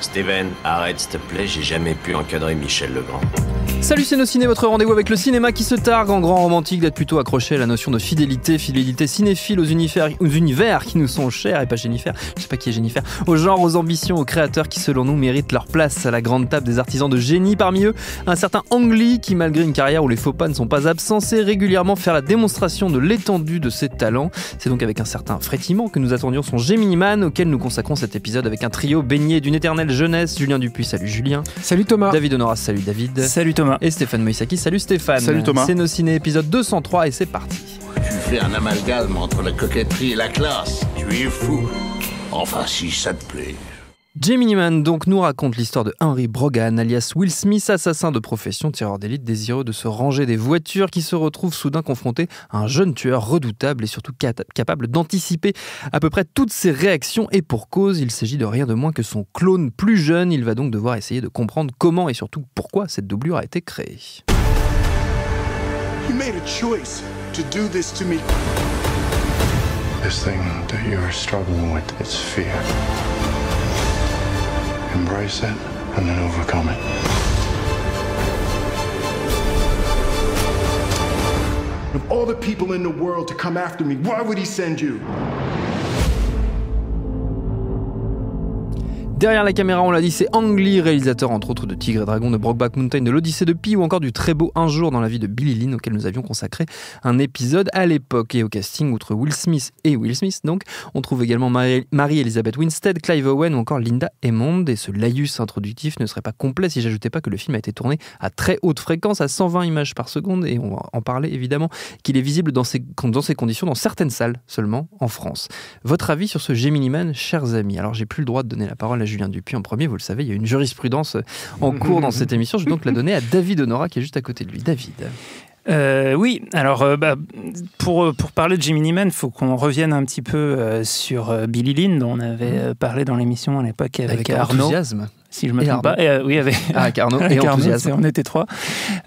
Steven, arrête s'il te plaît, j'ai jamais pu encadrer Michel Legrand. Salut, c'est Nos Ciné, votre rendez-vous avec le cinéma qui se targue en grand romantique d'être plutôt accroché à la notion de fidélité cinéphile aux univers qui nous sont chers, et pas Jennifer, je sais pas qui est Jennifer, aux genres, aux ambitions, aux créateurs qui selon nous méritent leur place à la grande table des artisans de génie. Parmi eux, un certain Ang Lee qui, malgré une carrière où les faux pas ne sont pas absents, sait régulièrement faire la démonstration de l'étendue de ses talents. C'est donc avec un certain frétiment que nous attendions son Gemini Man, auquel nous consacrons cet épisode avec un trio baigné d'une éternelle jeunesse. Julien Dupuis, salut Julien. Salut Thomas. David Honoras, salut David. Salut Thomas. Et Stéphane Moïsaki, salut Stéphane. Salut Thomas. C'est Nos Ciné, épisode 203 et c'est parti. Tu fais un amalgame entre la coquetterie et la classe. Tu es fou. Enfin, si ça te plaît. Gemini Man donc nous raconte l'histoire de Henry Brogan, alias Will Smith, assassin de profession, tireur d'élite désireux de se ranger des voitures, qui se retrouve soudain confronté à un jeune tueur redoutable et surtout capable d'anticiper à peu près toutes ses réactions, et pour cause, il s'agit de rien de moins que son clone plus jeune. Il va donc devoir essayer de comprendre comment et surtout pourquoi cette doublure a été créée. You made a choice to do this to me. This thing that you're struggling with is fear. Embrace it and then overcome it. Of all the people in the world to come after me, why would he send you? Derrière la caméra, on l'a dit, c'est Ang Lee, réalisateur entre autres de Tigre et Dragon, de Brokeback Mountain, de l'Odyssée de Pi ou encore du très beau Un jour dans la vie de Billie Lynn, auquel nous avions consacré un épisode à l'époque. Et au casting, outre Will Smith, donc, on trouve également Mary-Elizabeth Winstead, Clive Owen ou encore Linda Hammond. Et ce laïus introductif ne serait pas complet si j'ajoutais pas que le film a été tourné à très haute fréquence, à 120 images par seconde, et on va en parler évidemment, qu'il est visible dans ces conditions dans certaines salles seulement en France. Votre avis sur ce Gemini Man, chers amis? Alors j'ai plus le droit de donner la parole à Julien Dupuis en premier, vous le savez, il y a une jurisprudence en cours dans cette émission. Je vais donc la donner à David Honora qui est juste à côté de lui. David. Oui, alors pour parler de Gemini Man, il faut qu'on revienne un petit peu sur Billie Lynn, dont on avait parlé dans l'émission à l'époque avec Arnaud. Enthousiasme. Si je ne me trompe pas. Oui, avec Arnaud et Enthousiasme. On était trois.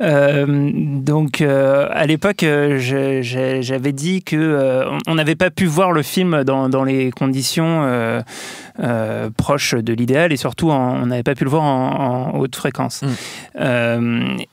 Donc, à l'époque, j'avais dit qu'on n'avait pas pu voir le film dans les conditions proches de l'idéal, et surtout, on n'avait pas pu le voir en haute fréquence.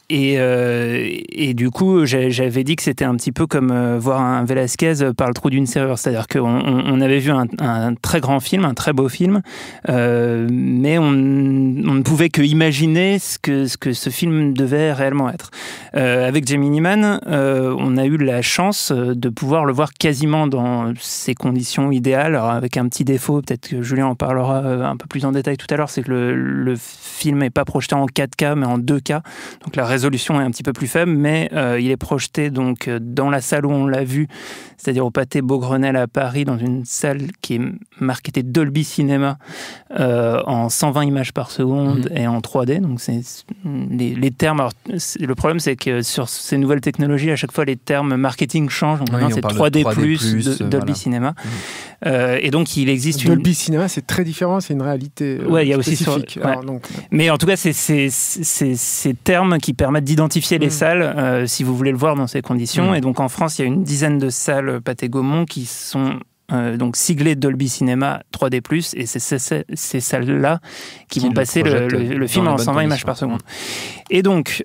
Et du coup, j'avais dit que c'était un petit peu comme voir un Velasquez par le trou d'une serrure. C'est-à-dire qu'on avait vu un très grand film, un très beau film, mais on ne pouvait que imaginer ce que ce film devait réellement être. Avec Gemini Man, on a eu la chance de pouvoir le voir quasiment dans ses conditions idéales. Alors avec un petit défaut, peut-être que Julien en parlera un peu plus en détail tout à l'heure, c'est que le film n'est pas projeté en 4K mais en 2K. Donc la résolution est un petit peu plus faible, mais il est projeté donc dans la salle où on l'a vu, c'est-à-dire au Pâté Beaugrenelle à Paris, dans une salle qui est marketée Dolby Cinema en 120 images par seconde et en 3D. Donc c'est les termes. Alors, le problème, c'est que sur ces nouvelles technologies, à chaque fois les termes marketing changent. Donc maintenant, c'est 3D+, de Dolby Cinema. Et donc il existe Dolby Cinema, c'est très différent, c'est une réalité il y a aussi spécifique. Alors, donc... Mais en tout cas, c'est ces termes qui permettent d'identifier les salles si vous voulez le voir dans ces conditions. Et donc en France, il y a une dizaine de salles Pathé Gaumont qui sont donc siglées Dolby Cinéma 3D+, et c'est ces salles-là qui vont passer le film en 120 images par seconde. Et donc...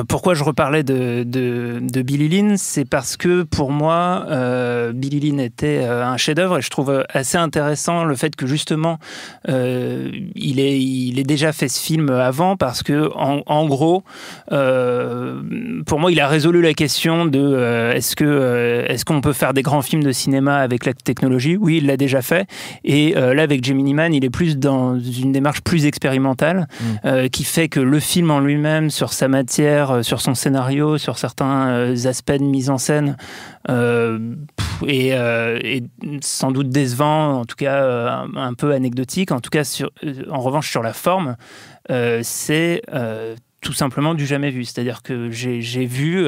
pourquoi je reparlais de Billie Lynn, c'est parce que pour moi, Billie Lynn était un chef-d'œuvre, et je trouve assez intéressant le fait que justement il ait déjà fait ce film avant, parce que en gros, pour moi, il a résolu la question de est-ce qu'on peut faire des grands films de cinéma avec la technologie? Oui, il l'a déjà fait, et là avec Gemini Man, il est plus dans une démarche plus expérimentale, qui fait que le film en lui-même, sur sa matière, sur son scénario, sur certains aspects de mise en scène, et sans doute décevant, en tout cas un peu anecdotique. En tout cas, en revanche, sur la forme, c'est tout simplement du jamais vu. C'est-à-dire que j'ai vu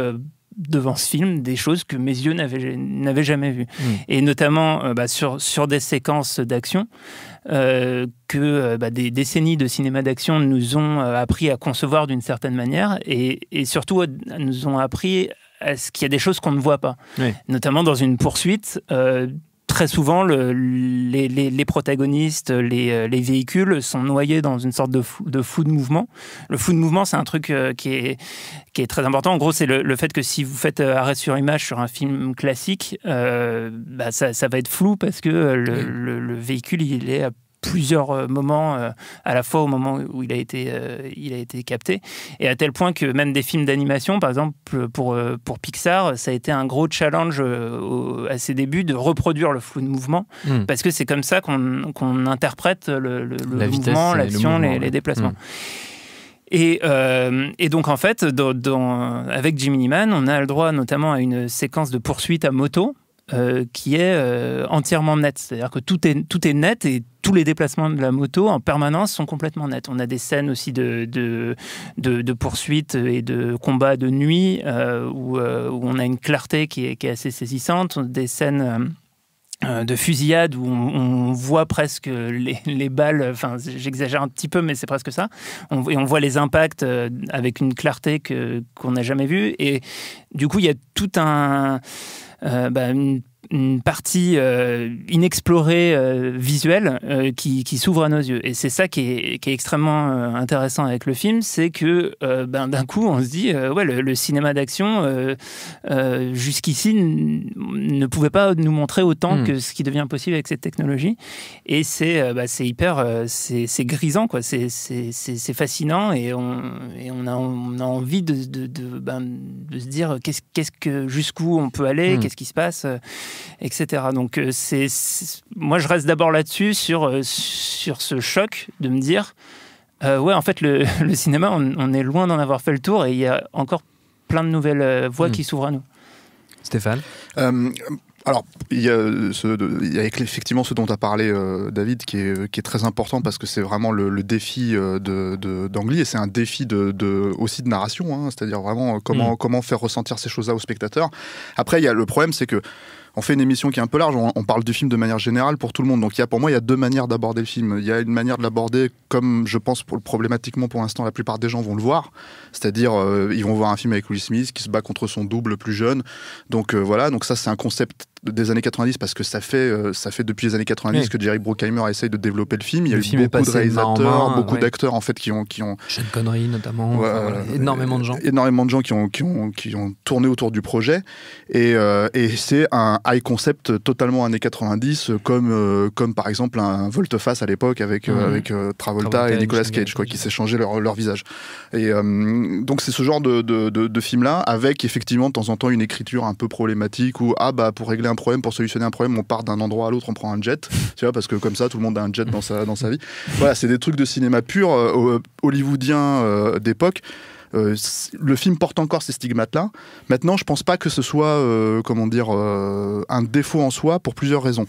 devant ce film des choses que mes yeux n'avaient jamais vues. Et notamment sur des séquences d'action que des décennies de cinéma d'action nous ont appris à concevoir d'une certaine manière, et surtout nous ont appris à ce qu'il y a des choses qu'on ne voit pas. Notamment dans une poursuite, très souvent, les protagonistes, les véhicules sont noyés dans une sorte de flou de mouvement. Le flou de mouvement, c'est un truc qui est très important. En gros, c'est le fait que si vous faites arrêt sur image sur un film classique, ça va être flou parce que le véhicule, il est à plusieurs moments, à la fois au moment où il a été capté, et à tel point que même des films d'animation, par exemple pour Pixar, ça a été un gros challenge à ses débuts de reproduire le flou de mouvement, parce que c'est comme ça qu'on interprète le mouvement, l'action, les déplacements. Et donc en fait, avec Jiminy Man, on a le droit notamment à une séquence de poursuite à moto, qui est entièrement nette. C'est-à-dire que tout est net et tous les déplacements de la moto en permanence sont complètement nets. On a des scènes aussi de poursuites et de combats de nuit où on a une clarté qui est assez saisissante. Des scènes de fusillade où on voit presque les balles, enfin j'exagère un petit peu mais c'est presque ça, on voit les impacts avec une clarté qu'on n'a jamais vue, et du coup il y a tout une partie inexplorée visuelle qui s'ouvre à nos yeux, et c'est ça qui est extrêmement intéressant avec le film, c'est que d'un coup on se dit le cinéma d'action jusqu'ici ne pouvait pas nous montrer autant que ce qui devient possible avec cette technologie, et c'est hyper c'est grisant quoi, c'est fascinant, et on a envie de se dire jusqu'où on peut aller, qu'est-ce qui se passe, etc. Donc moi je reste d'abord là-dessus sur ce choc de me dire en fait le cinéma on est loin d'en avoir fait le tour, et il y a encore plein de nouvelles voies qui s'ouvrent à nous. Stéphane? Alors, il y a effectivement ce dont tu as parlé, David, qui est très important, parce que c'est vraiment le défi d'Ang Lee, et c'est un défi aussi de narration, hein, c'est-à-dire vraiment comment faire ressentir ces choses-là aux spectateurs. Après, le problème, c'est que on fait une émission qui est un peu large, on parle du film de manière générale pour tout le monde. Donc pour moi, il y a deux manières d'aborder le film. Il y a une manière de l'aborder comme, je pense, problématiquement pour l'instant, la plupart des gens vont le voir. C'est-à-dire, ils vont voir un film avec Will Smith qui se bat contre son double plus jeune. Donc voilà, donc ça c'est un concept des années 90, parce que ça fait depuis les années 90 que Jerry Bruckheimer essaye de développer le film. Il y a eu beaucoup de réalisateurs, beaucoup d'acteurs en fait qui ont Sean Connery notamment, énormément de gens qui ont tourné autour du projet, et c'est un high concept totalement années 90, comme par exemple un volte-face à l'époque avec Travolta et Nicolas Cage, qui s'échangeaient leur visage. Et donc c'est ce genre de film là, avec effectivement de temps en temps une écriture un peu problématique, où pour régler un problème, pour solutionner un problème, on part d'un endroit à l'autre, on prend un jet, tu vois, parce que comme ça tout le monde a un jet dans sa vie. Voilà, c'est des trucs de cinéma pur hollywoodien d'époque. Le film porte encore ces stigmates-là. Maintenant, je pense pas que ce soit un défaut en soi, pour plusieurs raisons.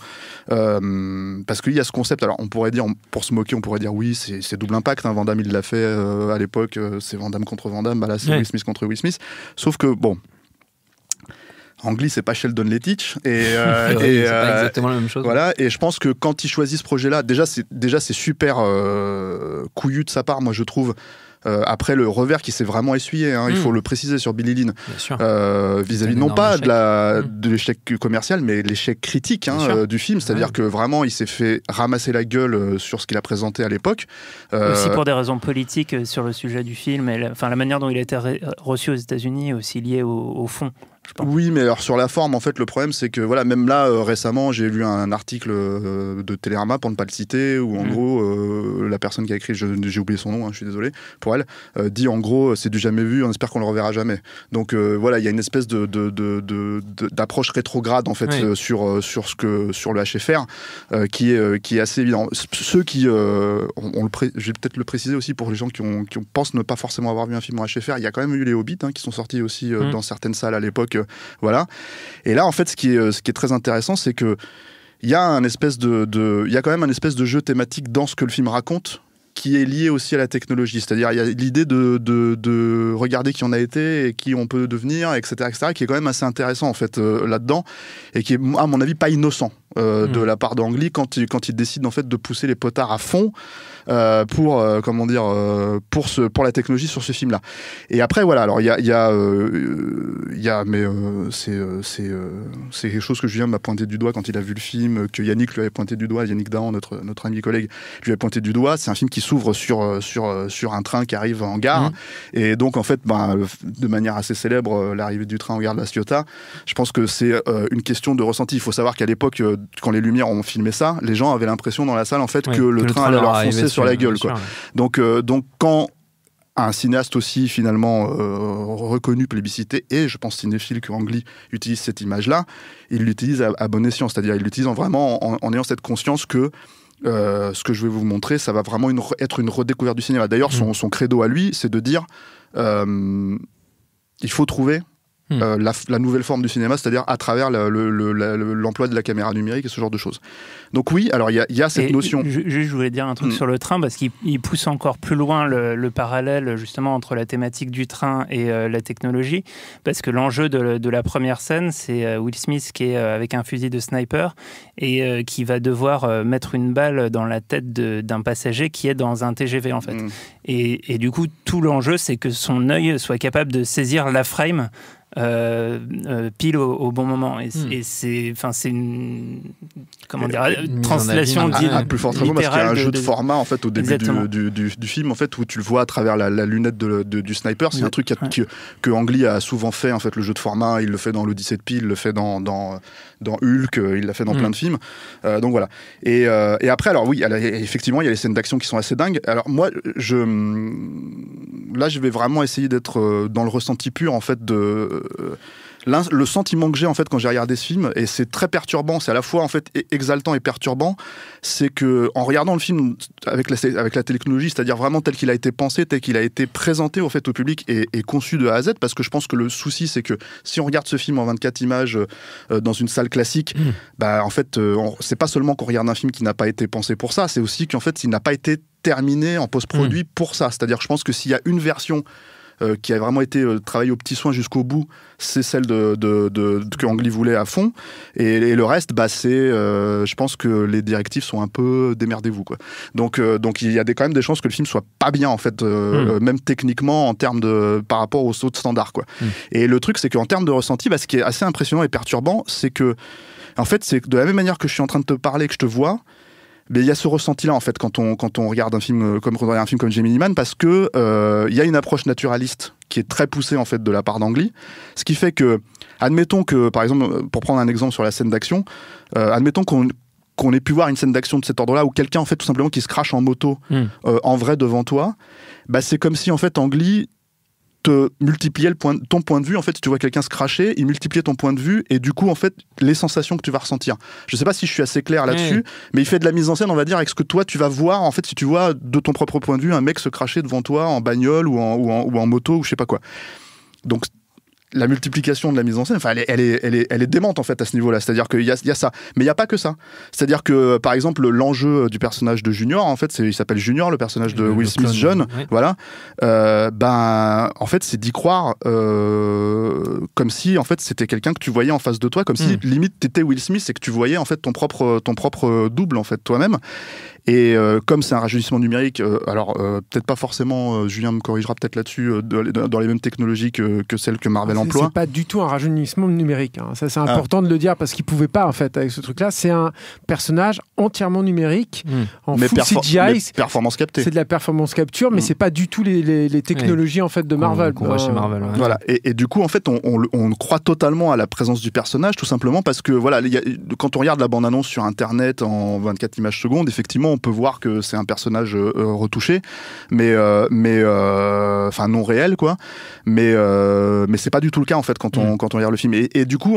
Parce qu'il y a ce concept, alors on pourrait dire, pour se moquer, on pourrait dire oui, c'est double impact, hein, Van Damme il l'a fait à l'époque, c'est Van Damme contre Van Damme, là c'est Will Smith contre Will Smith. Sauf que Ang Lee, c'est pas Sheldon Lettich, c'est pas exactement la même chose. Voilà, et je pense que quand il choisit ce projet-là, déjà c'est super couillu de sa part, moi je trouve. Après le revers qui s'est vraiment essuyé, il faut le préciser, sur Billie Lynn, vis-à-vis non pas de l'échec commercial, mais l'échec critique du film, c'est-à-dire que vraiment il s'est fait ramasser la gueule sur ce qu'il a présenté à l'époque. Aussi pour des raisons politiques sur le sujet du film, et la manière dont il a été reçu aux États-Unis est aussi liée au fond. Oui, mais alors sur la forme, en fait, le problème, c'est que voilà, même là, récemment, j'ai lu un article de Télérama, pour ne pas le citer, où en gros, la personne qui a écrit, j'ai oublié son nom, je suis désolé pour elle, dit en gros, c'est du jamais vu, on espère qu'on le reverra jamais. Donc voilà, il y a une espèce d'approche rétrograde en fait sur le HFR qui est assez évident. Ceux qui, je vais peut-être le préciser aussi pour les gens qui pensent ne pas forcément avoir vu un film en HFR, il y a quand même eu les Hobbits qui sont sortis aussi dans certaines salles à l'époque. Voilà. Et là, en fait, ce qui est très intéressant, c'est que il y a quand même un espèce de jeu thématique dans ce que le film raconte, qui est lié aussi à la technologie. C'est-à-dire, il y a l'idée de regarder qui on a été et qui on peut devenir, etc., qui est quand même assez intéressant, en fait, là-dedans, et qui est, à mon avis, pas innocent de la part d'Ang Lee quand il décide, en fait, de pousser les potards à fond, pour la technologie sur ce film-là. Et après, voilà, alors il y a mais c'est quelque chose que Julien m'a pointé du doigt quand il a vu le film, que Yannick lui avait pointé du doigt, Yannick Dahan, notre ami et collègue, lui avait pointé du doigt. C'est un film qui s'ouvre sur un train qui arrive en gare, et donc en fait, de manière assez célèbre, l'arrivée du train en gare de La Ciotat. Je pense que c'est une question de ressenti. Il faut savoir qu'à l'époque, quand les Lumières ont filmé ça, les gens avaient l'impression dans la salle en fait que le train allait leur foncer sur la gueule, quoi. Donc quand un cinéaste aussi finalement reconnu, plébiscité, et je pense cinéphile que Ang Lee utilise cette image-là, il l'utilise à bon escient, c'est-à-dire il l'utilise vraiment en ayant cette conscience que ce que je vais vous montrer, ça va vraiment être une redécouverte du cinéma. D'ailleurs, son credo à lui, c'est de dire il faut trouver la nouvelle forme du cinéma, c'est-à-dire à travers l'emploi de la caméra numérique et ce genre de choses. Donc oui, alors il y a cette notion. Je voulais dire un truc sur le train, parce qu'il pousse encore plus loin le parallèle justement entre la thématique du train et la technologie, parce que l'enjeu de la première scène, c'est Will Smith qui est avec un fusil de sniper et qui va devoir mettre une balle dans la tête d'un passager qui est dans un TGV en fait. Et du coup, tout l'enjeu, c'est que son œil soit capable de saisir la frame pile au bon moment, et c'est une translation plus fortement parce qu'il y a un jeu de format en fait au début du film en fait où tu le vois à travers la lunette du sniper. C'est un truc que Ang Lee a souvent fait en fait, le jeu de format. Il le fait dans l'Odyssée de Pi, il le fait dans Hulk, il l'a fait dans plein de films, donc voilà. Et après, alors oui, effectivement il y a les scènes d'action qui sont assez dingues. Alors moi là je vais vraiment essayer d'être dans le ressenti pur en fait le sentiment que j'ai en fait quand j'ai regardé ce film, et c'est très perturbant, c'est à la fois en fait exaltant et perturbant, c'est que en regardant le film avec la technologie, c'est-à-dire vraiment tel qu'il a été pensé, tel qu'il a été présenté en fait au public et conçu de A à Z, parce que je pense que le souci c'est que si on regarde ce film en 24 images dans une salle classique, en fait c'est pas seulement qu'on regarde un film qui n'a pas été pensé pour ça, c'est aussi qu'en fait il n'a pas été terminé en post-produit pour ça. C'est-à-dire, je pense que s'il y a une version qui a vraiment été travaillée au petit soin jusqu'au bout, c'est celle que Ang Lee voulait à fond, et le reste, je pense que les directives sont un peu démerdez-vous, quoi. Donc il y a quand même des chances que le film soit pas bien en fait, même techniquement en termes par rapport aux autres standards, quoi. Et le truc, c'est qu'en termes de ressenti, ce qui est assez impressionnant et perturbant, c'est que en fait, c'est de la même manière que je suis en train de te parler, que je te vois. Mais il y a ce ressenti-là en fait quand on regarde un film comme Gemini Man, parce que il y a une approche naturaliste qui est très poussée en fait de la part d'Ang Lee, ce qui fait que, admettons que par exemple, pour prendre un exemple sur la scène d'action, admettons qu'on ait pu voir une scène d'action de cet ordre-là où quelqu'un en fait tout simplement qui se crache en moto en vrai devant toi, c'est comme si en fait Ang Lee te multiplier ton point de vue. En fait, si tu vois quelqu'un se cracher, il multipliait ton point de vue, et du coup, en fait, les sensations que tu vas ressentir. Je sais pas si je suis assez clair là-dessus, mais il fait de la mise en scène, on va dire, avec ce que toi, tu vas voir. En fait, si tu vois de ton propre point de vue un mec se cracher devant toi en bagnole ou en moto ou je sais pas quoi. Donc, la multiplication de la mise en scène, elle est démente en fait à ce niveau-là. C'est-à-dire qu'il y a ça, mais il n'y a pas que ça. C'est-à-dire que par exemple l'enjeu du personnage de Junior, en fait, il s'appelle Junior, le personnage de Will Smith jeune, voilà. En fait, c'est d'y croire comme si en fait c'était quelqu'un que tu voyais en face de toi, comme si limite t'étais Will Smith et que tu voyais en fait ton propre double en fait toi-même. Et comme c'est un rajeunissement numérique, peut-être pas forcément, Julien me corrigera peut-être là-dessus, dans les mêmes technologies que celles que Marvel emploie. C'est pas du tout un rajeunissement numérique, hein. Ça, c'est important de le dire, parce qu'il pouvait pas en fait avec ce truc-là. C'est un personnage entièrement numérique, en full CGI. Performance captée. C'est de la performance capture, mais c'est pas du tout les technologies en fait de Marvel. Qu'on voit chez Marvel. Voilà. Et du coup, en fait, on croit totalement à la présence du personnage, tout simplement parce que voilà, quand on regarde la bande-annonce sur Internet en 24 images secondes, effectivement, on peut voir que c'est un personnage retouché, mais non réel, quoi. Mais c'est pas du tout le cas en fait quand on regarde le film. Et du coup,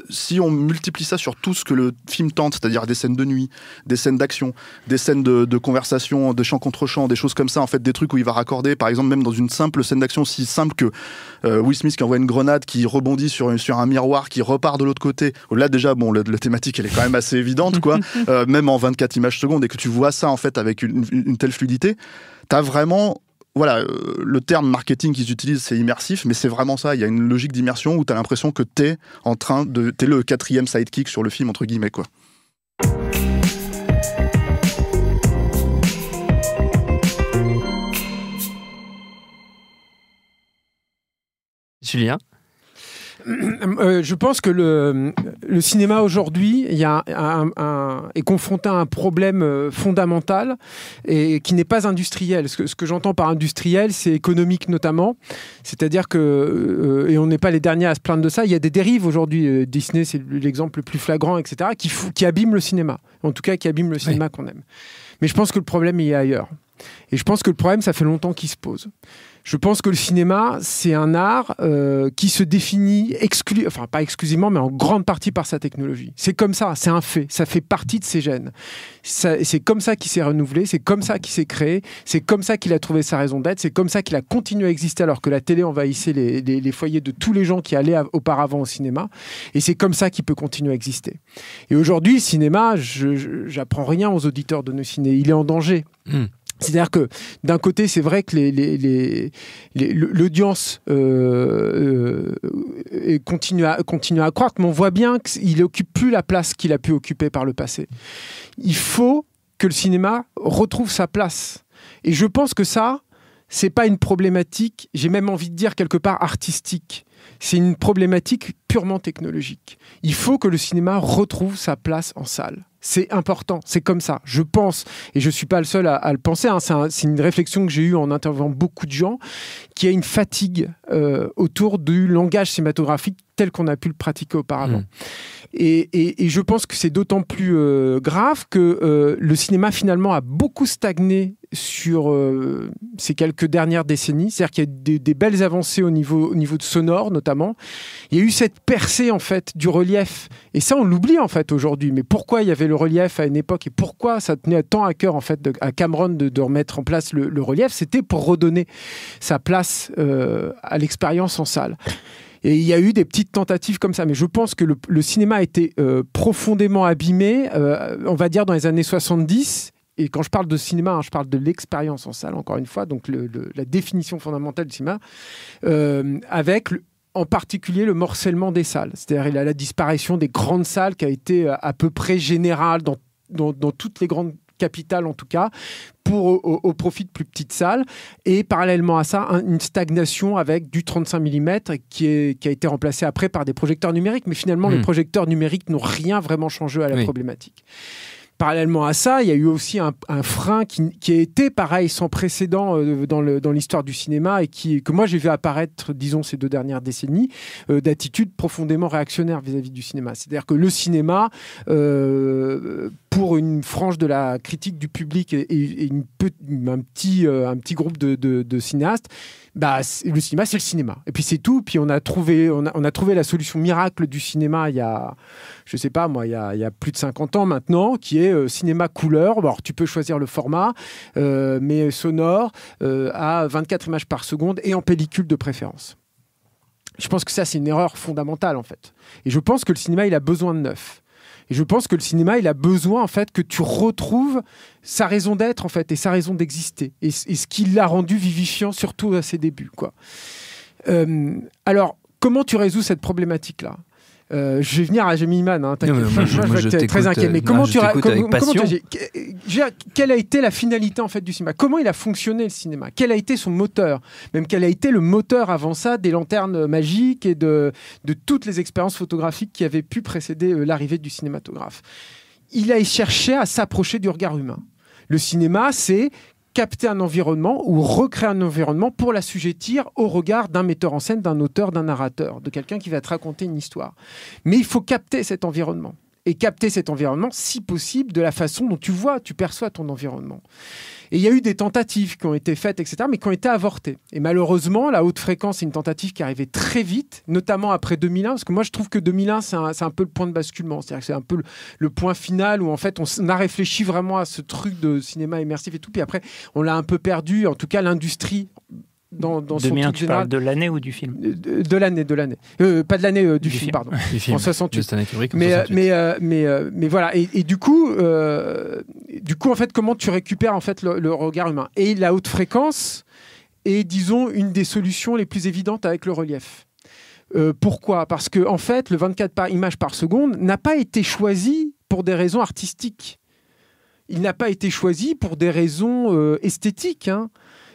si on multiplie ça sur tout ce que le film tente, c'est-à-dire des scènes de nuit, des scènes d'action, des scènes de conversation, de chant contre chant, des choses comme ça, en fait, des trucs où il va raccorder, par exemple, même dans une simple scène d'action si simple que Will Smith qui envoie une grenade, qui rebondit sur un miroir, qui repart de l'autre côté. Là déjà, la thématique elle est quand même assez évidente, quoi. Même en 24 images secondes, et que tu vois ça en fait avec une telle fluidité, t'as vraiment... Voilà, le terme marketing qu'ils utilisent, c'est immersif, mais c'est vraiment ça. Il y a une logique d'immersion où t'as l'impression que t'es le 4e sidekick sur le film, entre guillemets, quoi. Julien? Je pense que le cinéma aujourd'hui est confronté à un problème fondamental et qui n'est pas industriel. Ce que j'entends par industriel, c'est économique notamment. C'est-à-dire que, et on n'est pas les derniers à se plaindre de ça, il y a des dérives aujourd'hui. Disney, c'est l'exemple le plus flagrant, etc., qui abîment le cinéma. En tout cas, qui abîment le cinéma qu'on aime. Mais je pense que le problème il est ailleurs. Et je pense que le problème, ça fait longtemps qu'il se pose. Je pense que le cinéma, c'est un art qui se définit, enfin pas exclusivement, mais en grande partie par sa technologie. C'est comme ça, c'est un fait. Ça fait partie de ses gènes. C'est comme ça qu'il s'est renouvelé, c'est comme ça qu'il s'est créé, c'est comme ça qu'il a trouvé sa raison d'être, c'est comme ça qu'il a continué à exister alors que la télé envahissait les foyers de tous les gens qui allaient auparavant au cinéma. Et c'est comme ça qu'il peut continuer à exister. Et aujourd'hui, le cinéma, j'apprends rien aux auditeurs de nos ciné. Il est en danger. C'est-à-dire que d'un côté, c'est vrai que l'audience continue à croître, mais on voit bien qu'il n'occupe plus la place qu'il a pu occuper par le passé. Il faut que le cinéma retrouve sa place. Et je pense que ça, c'est pas une problématique, j'ai même envie de dire quelque part artistique. C'est une problématique purement technologique. Il faut que le cinéma retrouve sa place en salle. C'est important, c'est comme ça. Je pense, et je ne suis pas le seul à le penser, hein, c'est une réflexion que j'ai eue en interviewant beaucoup de gens, qu'il y a une fatigue autour du langage cinématographique tel qu'on a pu le pratiquer auparavant. Et je pense que c'est d'autant plus grave que le cinéma finalement a beaucoup stagné sur ces quelques dernières décennies. C'est-à-dire qu'il y a des belles avancées au niveau de sonore notamment. Il y a eu cette percée en fait du relief. Et ça on l'oublie en fait aujourd'hui. Mais pourquoi il y avait le relief à une époque et pourquoi ça tenait tant à cœur en fait à Cameron de remettre en place le relief? C'était pour redonner sa place à l'expérience en salle. Et il y a eu des petites tentatives comme ça. Mais je pense que le cinéma a été profondément abîmé, on va dire dans les années 70. Et quand je parle de cinéma, je parle de l'expérience en salle, encore une fois, donc la définition fondamentale du cinéma, avec en particulier le morcellement des salles. C'est-à-dire la disparition des grandes salles qui a été à peu près générale dans toutes les grandes capitales en tout cas, au profit de plus petites salles, et parallèlement à ça, une stagnation avec du 35 mm qui a été remplacé après par des projecteurs numériques, mais finalement les projecteurs numériques n'ont rien vraiment changé à la problématique. Parallèlement à ça, il y a eu aussi un frein qui a été, pareil, sans précédent dans l'histoire du cinéma et que moi j'ai vu apparaître, disons, ces 2 dernières décennies, d'attitudes profondément réactionnaires vis-à-vis du cinéma. C'est-à-dire que le cinéma, pour une frange de la critique du public et un petit groupe de cinéastes, le cinéma, c'est le cinéma. Et puis c'est tout. Puis on a trouvé la solution miracle du cinéma il y a, je sais pas moi, il y a plus de 50 ans maintenant, qui est cinéma couleur. Alors tu peux choisir le format, mais sonore, à 24 images par seconde et en pellicule de préférence. Je pense que ça, c'est une erreur fondamentale en fait. Et je pense que le cinéma, il a besoin de neuf. Et je pense que le cinéma, il a besoin en fait que tu retrouves sa raison d'être en fait et sa raison d'exister et ce qui l'a rendu vivifiant surtout à ses débuts, quoi. Alors, comment tu résous cette problématique-là ? Je vais venir à Jamie Iman, hein, je t'écoute, très inquiet. Mais quelle a été la finalité en fait du cinéma ? Comment il a fonctionné le cinéma ? Quel a été son moteur ? Même quel a été le moteur avant ça des lanternes magiques et de toutes les expériences photographiques qui avaient pu précéder l'arrivée du cinématographe ? Il a cherché à s'approcher du regard humain. Le cinéma, c'est capter un environnement ou recréer un environnement pour l'assujettir au regard d'un metteur en scène, d'un auteur, d'un narrateur, de quelqu'un qui va te raconter une histoire. Mais il faut capter cet environnement. Et capter cet environnement, si possible, de la façon dont tu perçois ton environnement. Et il y a eu des tentatives qui ont été faites, etc., mais qui ont été avortées. Et malheureusement, la haute fréquence, c'est une tentative qui est arrivée très vite, notamment après 2001, parce que moi, je trouve que 2001, c'est un peu le point de basculement. C'est-à-dire que c'est un peu le point final où, en fait, on a réfléchi vraiment à ce truc de cinéma immersif et tout, puis après, on l'a un peu perdu, en tout cas, l'industrie... Dans 2001, tu parles de l'année ou du film ? De l'année. Pas de l'année du film, pardon. Du film. En 68. Mais voilà. Et du coup, en fait, comment tu récupères en fait le regard humain ? Et la haute fréquence est, disons, une des solutions les plus évidentes avec le relief. Pourquoi ? Parce que en fait, le 24 images par seconde n'a pas été choisi pour des raisons artistiques. Il n'a pas été choisi pour des raisons esthétiques, hein.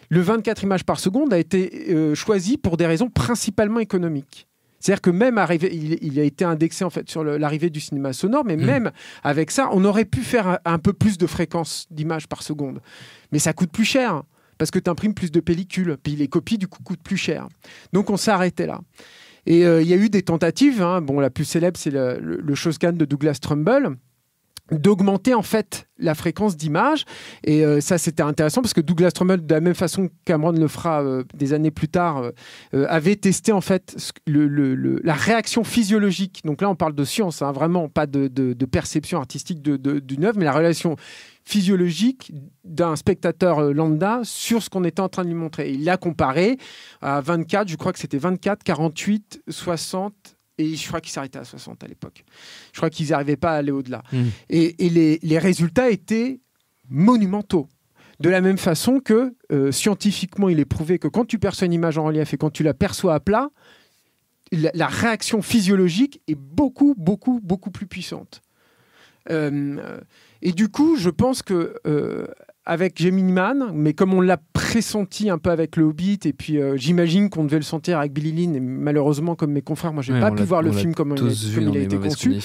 le 24 images par seconde a été choisi pour des raisons principalement économiques. C'est-à-dire que même il a été indexé en fait sur l'arrivée du cinéma sonore, mais même avec ça, on aurait pu faire un peu plus de fréquence d'images par seconde. Mais ça coûte plus cher, parce que tu imprimes plus de pellicules, puis les copies du coup coûtent plus cher. Donc on s'est arrêté là. Et il y a eu des tentatives, hein. Bon, la plus célèbre c'est le Shoscan de Douglas Trumbull, d'augmenter en fait la fréquence d'image, et ça c'était intéressant parce que Douglas Trumbull, de la même façon que Cameron le fera des années plus tard, avait testé en fait la réaction physiologique. Donc là on parle de science, hein, vraiment pas de perception artistique d'une œuvre, mais la relation physiologique d'un spectateur lambda sur ce qu'on était en train de lui montrer. Et il l'a comparé à 24, je crois que c'était 24, 48, 60. Et je crois qu'ils s'arrêtaient à 60 à l'époque. Je crois qu'ils n'arrivaient pas à aller au-delà. Et les résultats étaient monumentaux. De la même façon que scientifiquement, il est prouvé que quand tu perçois une image en relief et quand tu la perçois à plat, la réaction physiologique est beaucoup, beaucoup, beaucoup plus puissante. Et du coup, je pense que avec Gemini Man, mais comme on l'a pressenti un peu avec le Hobbit, et puis j'imagine qu'on devait le sentir avec Billy Lynn, et malheureusement, comme mes confrères, moi, j'ai pas pu voir le film comme il a été conçu.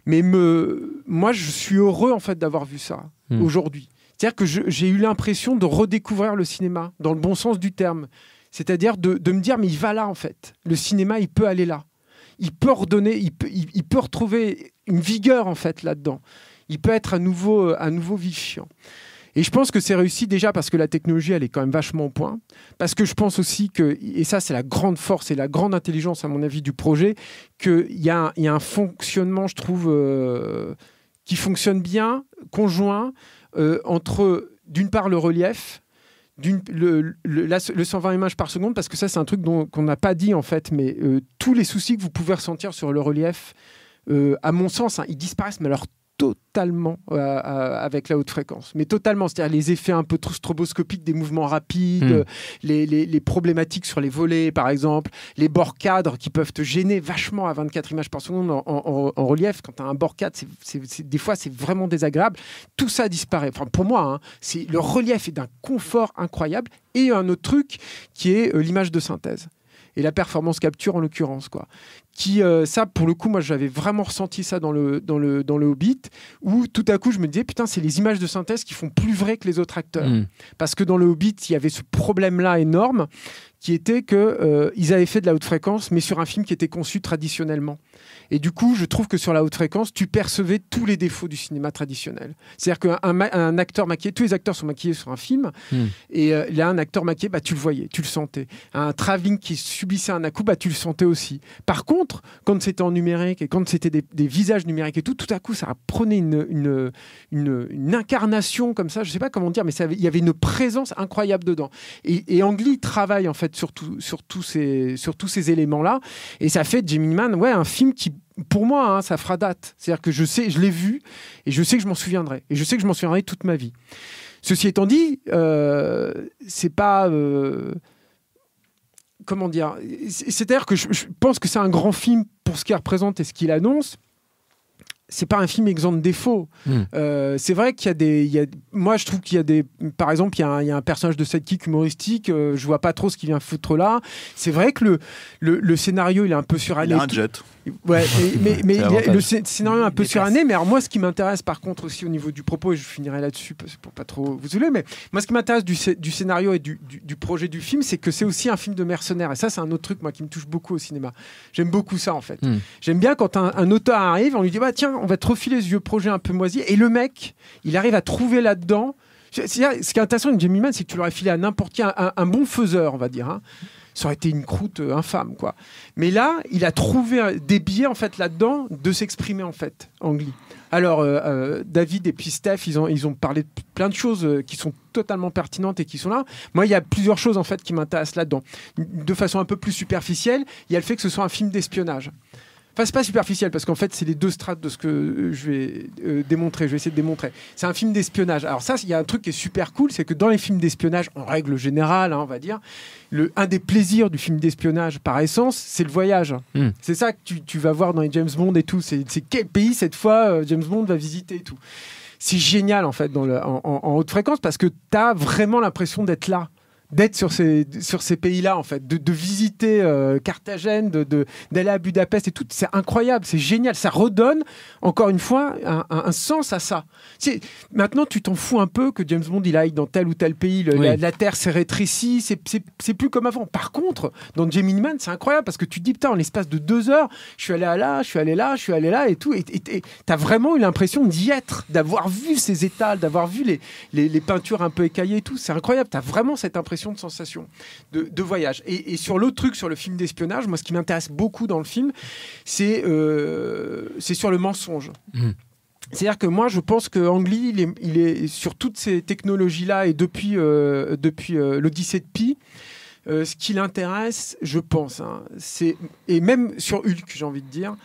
Mais moi, je suis heureux en fait d'avoir vu ça aujourd'hui. C'est-à-dire que j'ai eu l'impression de redécouvrir le cinéma dans le bon sens du terme. C'est-à-dire de me dire, mais il va là en fait. Le cinéma, il peut aller là. Il peut redonner, il peut retrouver une vigueur en fait là-dedans. Il peut être à nouveau vivifiant. Et je pense que c'est réussi déjà parce que la technologie, elle est quand même vachement au point. Parce que je pense aussi que, et ça c'est la grande force et la grande intelligence à mon avis du projet, qu'il y a un fonctionnement, je trouve, qui fonctionne bien, conjoint, entre d'une part le relief, le 120 images par seconde, parce que ça c'est un truc qu'on n'a pas dit en fait, mais tous les soucis que vous pouvez ressentir sur le relief, à mon sens, hein, ils disparaissent, mais alors totalement avec la haute fréquence, mais totalement, c'est-à-dire les effets un peu trop stroboscopiques des mouvements rapides, les problématiques sur les volets par exemple, les bords cadres qui peuvent te gêner vachement à 24 images par seconde en relief. Quand tu as un bord cadre, des fois c'est vraiment désagréable, tout ça disparaît. Enfin, pour moi, hein, le relief est d'un confort incroyable. Et un autre truc qui est l'image de synthèse et la performance capture en l'occurrence, quoi. Qui, ça, pour le coup, moi, j'avais vraiment ressenti ça dans le Hobbit, où tout à coup, je me disais, putain, c'est les images de synthèse qui font plus vrai que les autres acteurs. Parce que dans le Hobbit, il y avait ce problème-là énorme, qui était qu'ils avaient fait de la haute fréquence, mais sur un film qui était conçu traditionnellement. Et du coup, je trouve que sur la haute fréquence, tu percevais tous les défauts du cinéma traditionnel. C'est-à-dire qu'un acteur maquillé, tous les acteurs sont maquillés sur un film, et là, un acteur maquillé, bah, tu le voyais, tu le sentais. Un travelling qui subissait un à-coup, bah, tu le sentais aussi. Par contre, quand c'était en numérique et quand c'était des visages numériques et tout à coup, ça prenait une incarnation comme ça, je sais pas comment dire, mais il y avait une présence incroyable dedans. Et Ang Lee travaille en fait sur tous ces éléments-là, et ça fait de Gemini Man, ouais, un film qui, pour moi, hein, ça fera date. C'est-à-dire que je l'ai vu et je sais que je m'en souviendrai. Et je sais que je m'en souviendrai toute ma vie. Ceci étant dit, c'est pas... comment dire, c'est-à-dire que je pense que c'est un grand film pour ce qu'il représente et ce qu'il annonce. C'est pas un film exempt de défauts. C'est vrai qu'il y a moi je trouve qu'il y a des, par exemple, il y a un personnage de sidekick humoristique, je vois pas trop ce qu'il vient foutre là. C'est vrai que le scénario il est un peu suranné. Il a un jet. Ouais, mais le scénario est un peu suranné. Mais alors moi, ce qui m'intéresse par contre aussi au niveau du propos, et je finirai là-dessus pour pas trop vous saouler, mais moi ce qui m'intéresse du scénario et du projet du film, c'est que c'est aussi un film de mercenaires. Et ça, c'est un autre truc moi qui me touche beaucoup au cinéma. J'aime beaucoup ça en fait. J'aime bien quand un auteur arrive, on lui dit bah tiens, on va te refiler ce vieux projet un peu moisi, et le mec, il arrive à trouver là-dedans. Ce qui est intéressant avec Gemini Man, c'est que tu l'aurais filé à n'importe qui, un bon faiseur, on va dire. Hein. Ça aurait été une croûte infâme, quoi. Mais là, il a trouvé des biais en fait là-dedans de s'exprimer en fait, Ang Lee. Alors, David et puis Steph, ils ont parlé de plein de choses qui sont totalement pertinentes et qui sont là. Moi, il y a plusieurs choses en fait qui m'intéressent là-dedans. De façon un peu plus superficielle, il y a le fait que ce soit un film d'espionnage. Enfin, c'est pas superficiel parce qu'en fait, c'est les deux strates de ce que je vais démontrer. Je vais essayer de démontrer. C'est un film d'espionnage. Alors ça, il y a un truc qui est super cool, c'est que dans les films d'espionnage, en règle générale, hein, on va dire, un des plaisirs du film d'espionnage par essence, c'est le voyage. C'est ça que tu vas voir dans les James Bond et tout. C'est quel pays cette fois James Bond va visiter et tout. C'est génial en fait en haute fréquence parce que tu as vraiment l'impression d'être là. d'être sur ces pays-là, en fait, de visiter Carthagène, d'aller à Budapest et tout. C'est incroyable, c'est génial. Ça redonne, encore une fois, un sens à ça. Maintenant, tu t'en fous un peu que James Bond il aille dans tel ou tel pays. La Terre s'est rétrécie, c'est plus comme avant. Par contre, dans Gemini Man, c'est incroyable parce que tu te dis, putain, en l'espace de 2 heures, je suis allé là, je suis allé là, je suis allé là et tout. Et t'as vraiment eu l'impression d'y être, d'avoir vu ces étals, d'avoir vu les peintures un peu écaillées et tout. C'est incroyable. T'as vraiment cette impression de sensation de voyage. Et sur l'autre truc, sur le film d'espionnage, moi, ce qui m'intéresse beaucoup dans le film, c'est sur le mensonge. C'est-à-dire que moi, je pense que Ang Lee, il est sur toutes ces technologies-là et depuis l'Odyssée de Pi, ce qui l'intéresse, je pense, et même sur Hulk, j'ai envie de dire,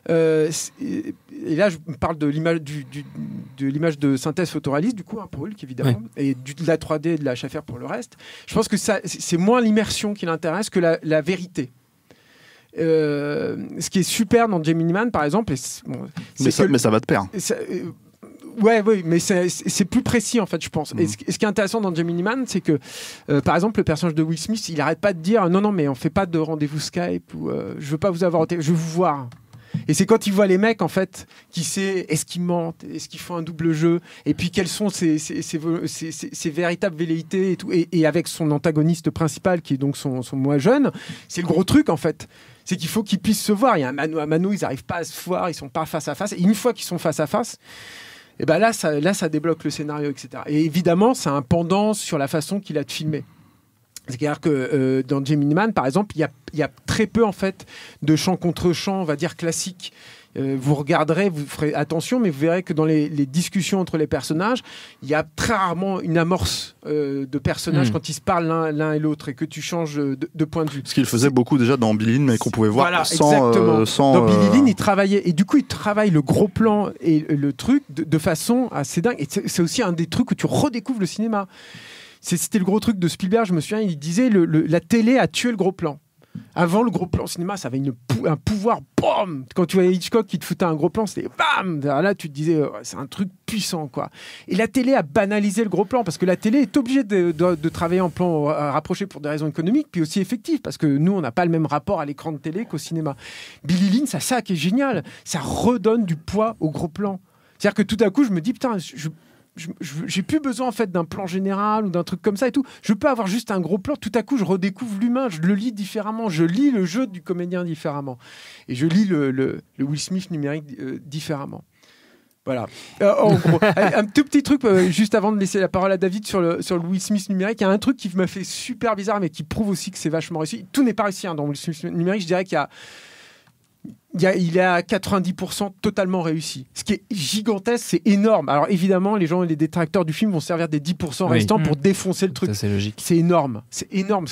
et là je parle de l'image de synthèse photoréaliste, du coup, pour Hulk, évidemment, et de la 3D et de la Schaffer pour le reste. Je pense que c'est moins l'immersion qui l'intéresse que la vérité. Ce qui est super dans Gemini Man, par exemple, mais ça va de pair. Oui, mais c'est plus précis en fait, je pense. Et ce qui est intéressant dans Gemini Man, c'est que, par exemple, le personnage de Will Smith, il arrête pas de dire non, mais on fait pas de rendez-vous Skype ou je veux pas vous avoir au téléphone, je veux vous voir. Et c'est quand il voit les mecs en fait, qui sait est-ce qu'ils mentent, est-ce qu'ils font un double jeu, et puis quelles sont ses véritables velléités et tout, et avec son antagoniste principal qui est donc son moi jeune, c'est le gros truc en fait. C'est qu'il faut qu'ils puissent se voir. Il y a un mano à mano, ils n'arrivent pas à se voir, ils sont pas face à face. Et une fois qu'ils sont face à face, et ben là, ça débloque le scénario, etc. Et évidemment, c'est un pendant sur la façon qu'il a de filmer. C'est-à-dire que dans Gemini Man, par exemple, il y a très peu en fait de chant contre chant, on va dire classique. Vous regarderez, vous ferez attention, mais vous verrez que dans les discussions entre les personnages, il y a très rarement une amorce de personnages quand ils se parlent l'un et l'autre et que tu changes de point de vue. Ce qu'il faisait beaucoup déjà dans Billy Lynn, mais qu'on pouvait voir sans... Dans Billy Lynn, il travaillait. Et du coup, il travaille le gros plan et le truc de façon assez dingue. Et c'est aussi un des trucs où tu redécouvres le cinéma. C'était le gros truc de Spielberg, je me souviens, il disait la télé a tué le gros plan. Avant, le gros plan au cinéma, ça avait un pouvoir, boum. Quand tu voyais Hitchcock qui te foutait un gros plan, c'était bam. Là, tu te disais, c'est un truc puissant, quoi. Et la télé a banalisé le gros plan parce que la télé est obligée de travailler en plan rapproché pour des raisons économiques, puis aussi effectives, parce que nous, on n'a pas le même rapport à l'écran de télé qu'au cinéma. Billy Lynn, c'est ça qui est génial. Ça redonne du poids au gros plan. C'est-à-dire que tout à coup, je me dis, putain, j'ai plus besoin en fait d'un plan général ou d'un truc comme ça et tout. Je peux avoir juste un gros plan. Tout à coup, je redécouvre l'humain. Je le lis différemment. Je lis le jeu du comédien différemment. Et je lis le Will Smith numérique différemment. Voilà. En gros, un tout petit truc juste avant de laisser la parole à David sur le Will Smith numérique. Il y a un truc qui m'a fait super bizarre, mais qui prouve aussi que c'est vachement réussi. Tout n'est pas réussi dans Will Smith numérique. Je dirais qu'il y a il est à 90% totalement réussi. Ce qui est gigantesque, c'est énorme. Alors évidemment, les gens et les détracteurs du film vont servir des 10% restants pour défoncer le truc. Ça, c'est logique. C'est énorme ce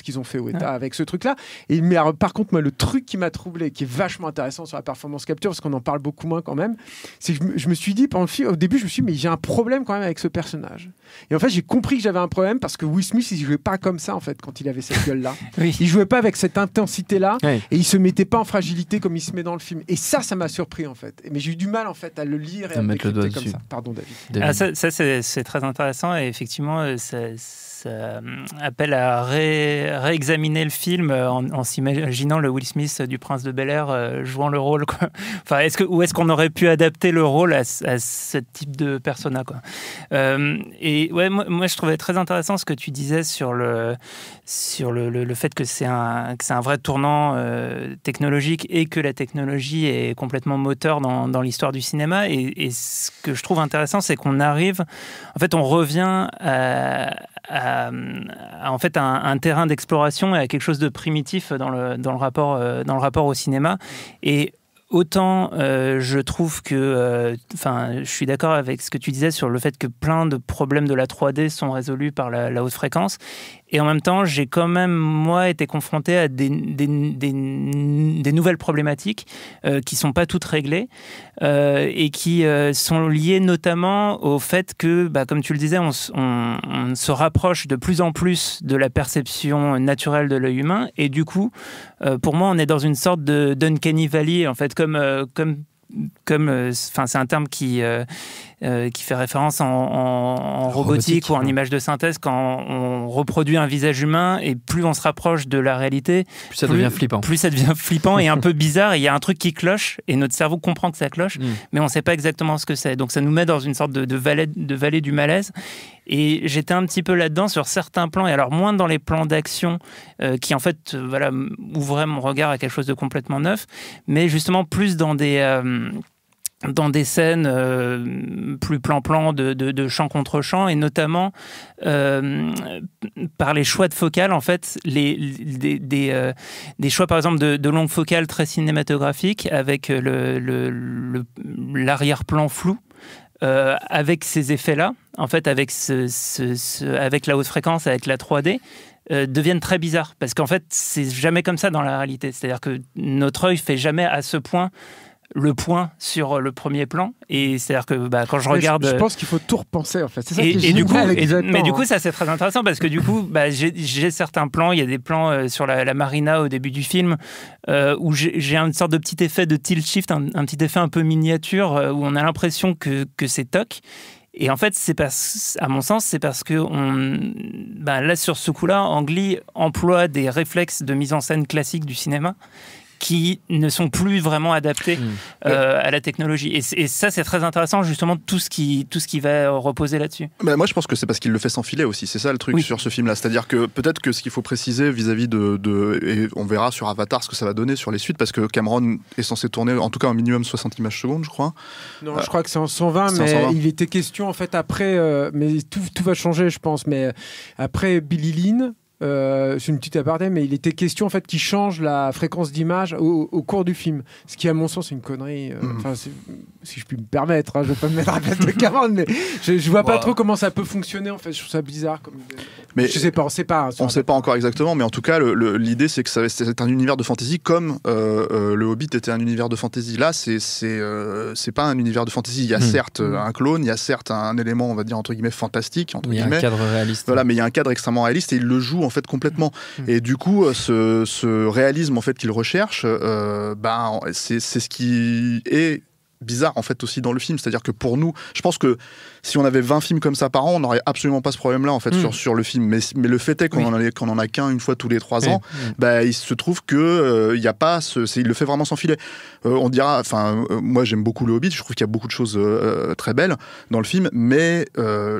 qu'ils ont fait avec ce truc-là. Mais par contre, moi, le truc qui m'a troublé, qui est vachement intéressant sur la performance capture, parce qu'on en parle beaucoup moins quand même, c'est que je me suis dit, pendant le film, au début, je me suis dit, mais j'ai un problème quand même avec ce personnage. Et en fait, j'ai compris que j'avais un problème parce que Will Smith, il jouait pas comme ça en fait quand il avait cette gueule-là. Oui. Il jouait pas avec cette intensité-là et il se mettait pas en fragilité comme il se met dans le film. Et ça m'a surpris en fait. Mais j'ai eu du mal en fait à le lire et à mettre le doigt comme dessus. ça. Pardon David. Ah, ça c'est très intéressant et effectivement ça appelle à réexaminer le film en s'imaginant le Will Smith du Prince de Bel-Air jouant le rôle, quoi. Enfin, où est-ce qu'on aurait pu adapter le rôle à ce type de persona, quoi. Et ouais, moi je trouvais très intéressant ce que tu disais sur le fait que c'est un vrai tournant technologique et que la technologie est complètement moteur dans l'histoire du cinéma. Et ce que je trouve intéressant, c'est qu'on arrive, en fait, on revient à en fait un terrain d'exploration et à quelque chose de primitif dans le rapport au cinéma. Et autant je trouve que, je suis d'accord avec ce que tu disais sur le fait que plein de problèmes de la 3D sont résolus par la haute fréquence. Et en même temps, j'ai quand même, moi, été confronté à des nouvelles problématiques qui ne sont pas toutes réglées et qui sont liées notamment au fait que, comme tu le disais, on se rapproche de plus en plus de la perception naturelle de l'œil humain. Et du coup, pour moi, on est dans une sorte d'uncanny valley, en fait, comme c'est un terme qui fait référence en robotique ou en image de synthèse, quand on reproduit un visage humain et plus on se rapproche de la réalité, plus ça devient flippant. Plus ça devient flippant et un peu bizarre, et il y a un truc qui cloche et notre cerveau comprend que ça cloche, mais on ne sait pas exactement ce que c'est. Donc ça nous met dans une sorte de vallée du malaise. Et j'étais un petit peu là-dedans sur certains plans, et alors moins dans les plans d'action qui en fait ouvraient mon regard à quelque chose de complètement neuf, mais justement plus dans des scènes plus plan-plan de champ contre champ, et notamment par les choix de focale, en fait, des choix par exemple de longue focale très cinématographiques avec l'arrière-plan flou. Avec ces effets-là, en fait, avec la haute fréquence, avec la 3D, deviennent très bizarres. Parce qu'en fait, c'est jamais comme ça dans la réalité. C'est-à-dire que notre œil fait jamais à ce point le point sur le premier plan, et c'est-à-dire que quand je regarde, je pense qu'il faut tout repenser, en fait. C'est ça qui est génial, mais du coup ça c'est très intéressant, parce que du coup j'ai certains plans, il y a des plans sur la marina au début du film où j'ai une sorte de petit effet de tilt shift, un petit effet un peu miniature, où on a l'impression que c'est toc. Et en fait, à mon sens, c'est parce que là, sur ce coup-là, Ang Lee emploie des réflexes de mise en scène classique du cinéma qui ne sont plus vraiment adaptés à la technologie. Et ça, c'est très intéressant, justement, tout ce qui va reposer là-dessus. Moi, je pense que c'est parce qu'il le fait sans filet aussi. C'est ça le truc sur ce film-là. C'est-à-dire que peut-être que ce qu'il faut préciser vis-à-vis et on verra sur Avatar ce que ça va donner sur les suites, parce que Cameron est censé tourner en tout cas un minimum 60 images secondes, je crois. Non, je crois que c'est en 120, mais 120. Il était question, en fait, après... mais tout va changer, je pense. Mais après Billy Lynn... c'est une petite aparté, mais il était question en fait qu'il change la fréquence d'image au cours du film, ce qui à mon sens est une connerie. Si je puis me permettre, je vais pas me mettre à la place de Cameron, mais je vois pas trop comment ça peut fonctionner en fait. Je trouve ça bizarre. Mais je sais pas, on sait pas. On sait pas encore exactement, mais en tout cas l'idée c'est que c'est un univers de fantasy comme le Hobbit était un univers de fantasy. Là c'est pas un univers de fantasy. Il y a certes un clone, il y a certes un élément, on va dire entre guillemets fantastique, il y a un cadre réaliste. Voilà, mais il y a un cadre extrêmement réaliste et il le joue en fait complètement. Et du coup ce réalisme en fait qu'il recherche, c'est ce qui est bizarre en fait aussi dans le film, c'est-à-dire que pour nous, je pense que si on avait 20 films comme ça par an, on n'aurait absolument pas ce problème-là en fait sur le film, mais le fait est qu'on en a qu'un une fois tous les 3 ans, il se trouve que il y a pas il le fait vraiment sans filet. On dira, moi j'aime beaucoup le Hobbit, je trouve qu'il y a beaucoup de choses très belles dans le film, mais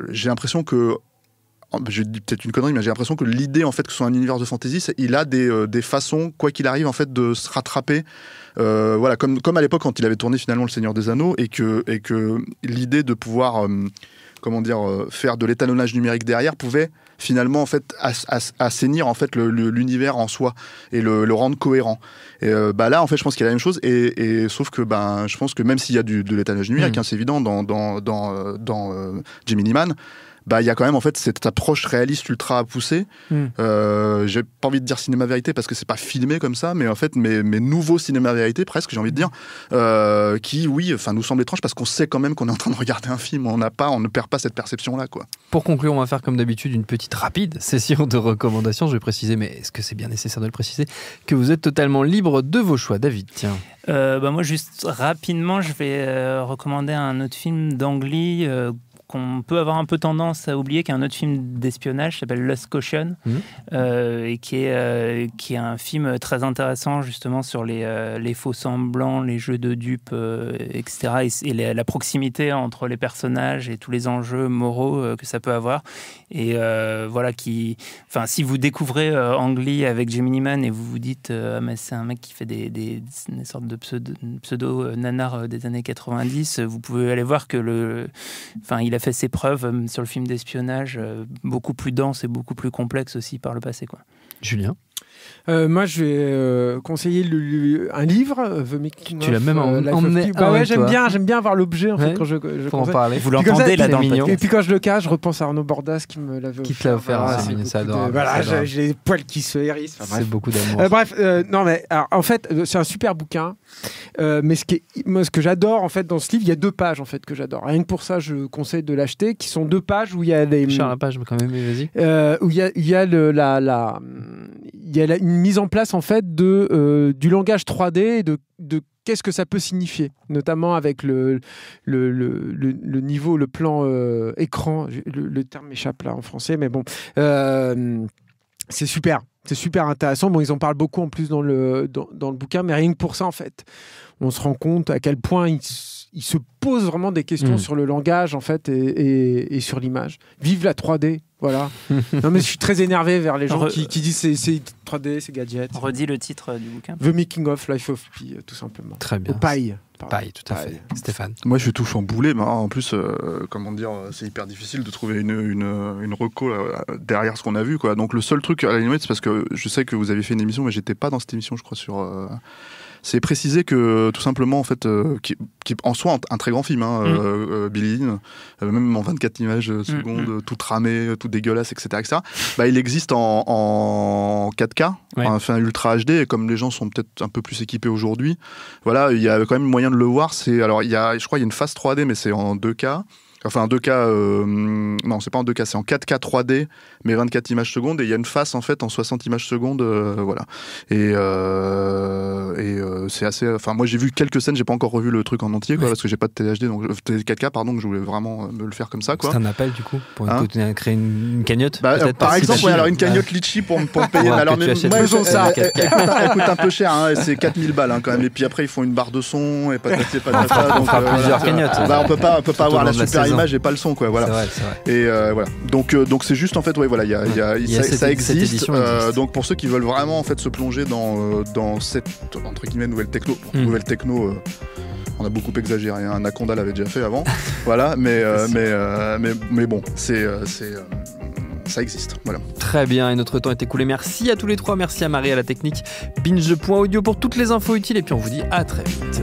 j'ai l'impression que, je dis peut-être une connerie, mais j'ai l'impression que l'idée en fait que ce soit un univers de fantasy, il a des façons, quoi qu'il arrive en fait, de se rattraper. Voilà, comme à l'époque quand il avait tourné finalement Le Seigneur des Anneaux, et que l'idée de pouvoir faire de l'étalonnage numérique derrière pouvait finalement en fait assainir en fait l'univers en soi et le rendre cohérent. Et là en fait je pense qu'il y a la même chose, et sauf que je pense que même s'il y a de l'étalonnage numérique, c'est évident dans Gemini Man, il y a quand même en fait cette approche réaliste ultra poussée. J'ai pas envie de dire cinéma vérité parce que c'est pas filmé comme ça, mais en fait mes nouveaux cinéma vérité presque, j'ai envie de dire, qui nous semble étrange parce qu'on sait quand même qu'on est en train de regarder un film. On ne perd pas cette perception là, quoi. Pour conclure, on va faire comme d'habitude une petite rapide session de recommandations. Je vais préciser, mais est-ce que c'est bien nécessaire de le préciser, que vous êtes totalement libre de vos choix. David, tiens. Moi juste rapidement, je vais recommander un autre film d'Ang Lee qu'on peut avoir un peu tendance à oublier, qui est un autre film d'espionnage, qui s'appelle Lost Caution, et qui est un film très intéressant justement sur les faux semblants, les jeux de dupes, etc. Et la proximité entre les personnages et tous les enjeux moraux que ça peut avoir. Et si vous découvrez Ang Lee avec Gemini Man et vous vous dites mais c'est un mec qui fait des sortes de pseudo nanars des années 90, vous pouvez aller voir que il a fait ses preuves sur le film d'espionnage, beaucoup plus dense et beaucoup plus complexe aussi par le passé, quoi. Julien? Moi, je vais conseiller un livre, The Making of. Tu l'as même emmené. J'aime bien avoir l'objet en fait quand je faut en parler. Vous l'entendez là dans le podcast. Et puis quand je le cache, je repense à Arnaud Bordas qui me l'avait offert. Qui te l'a offert, c'est mignon, c'est adorable. Voilà, j'ai les poils qui se hérissent. C'est beaucoup d'amour. En fait, c'est un super bouquin. Mais ce que j'adore en fait dans ce livre, il y a 2 pages en fait que j'adore. Rien que pour ça, je conseille de l'acheter, qui sont 2 pages où il y a des. Charles, la page quand même, vas-y. Où il y a y a une mise en place en fait du langage 3D et de qu'est-ce que ça peut signifier, notamment avec le niveau, le plan écran. Le terme m'échappe là en français, mais bon, c'est super. C'est super intéressant. Bon, ils en parlent beaucoup en plus dans le bouquin, mais rien que pour ça, en fait, on se rend compte à quel point ils se posent vraiment des questions sur le langage, en fait, et sur l'image. Vive la 3D, voilà. Non, mais je suis très énervé vers les gens qui disent c'est 3D, c'est gadget. Redis le titre du bouquin. The Making of Life of Pi, tout simplement. Très bien. Paille. Paille, tout à fait. Stéphane. Moi, je suis tout chamboulé, mais en plus, comment dire, c'est hyper difficile de trouver une reco derrière ce qu'on a vu, quoi. Donc, le seul truc, à la limite, c'est parce que je sais que vous avez fait une émission, mais j'étais pas dans cette émission, je crois, c'est préciser que tout simplement en fait qui en soi un très grand film Billy Lynn, même en 24 images secondes, tout ramé, tout dégueulasse, etc. Bah, il existe en 4K, enfin ultra HD, et comme les gens sont peut-être un peu plus équipés aujourd'hui, voilà, il y a quand même moyen de le voir. Je crois il y a une phase 3D, mais c'est en 2K. Enfin, en 2K, non, c'est pas en 2K, c'est en 4K 3D, mais 24 images secondes, et il y a une face en fait en 60 images secondes, voilà. Et c'est assez. Enfin, moi j'ai vu quelques scènes, j'ai pas encore revu le truc en entier, quoi, parce que j'ai pas de THD, donc 4K, pardon, donc je voulais vraiment me le faire comme ça, quoi. C'est un appel du coup pour créer une cagnotte. Par exemple, alors une cagnotte Litchi pour me payer. Alors même moi, ça coûte un peu cher, c'est 4000 balles quand même. Et puis après ils font une barre de son et patati patata. On fera plusieurs cagnottes. On peut pas avoir la super image et pas le son, quoi, voilà. C'est vrai. Et voilà, donc c'est juste en fait, ouais, voilà, ça existe. Donc pour ceux qui veulent vraiment en fait se plonger dans cette entre guillemets nouvelle techno, on a beaucoup exagéré, Anaconda l'avait déjà fait avant, voilà, mais bon, ça existe, voilà. Très bien, et notre temps est écoulé. Merci à tous les trois, merci à Marie à la technique, binge.audio pour toutes les infos utiles, et puis on vous dit à très vite.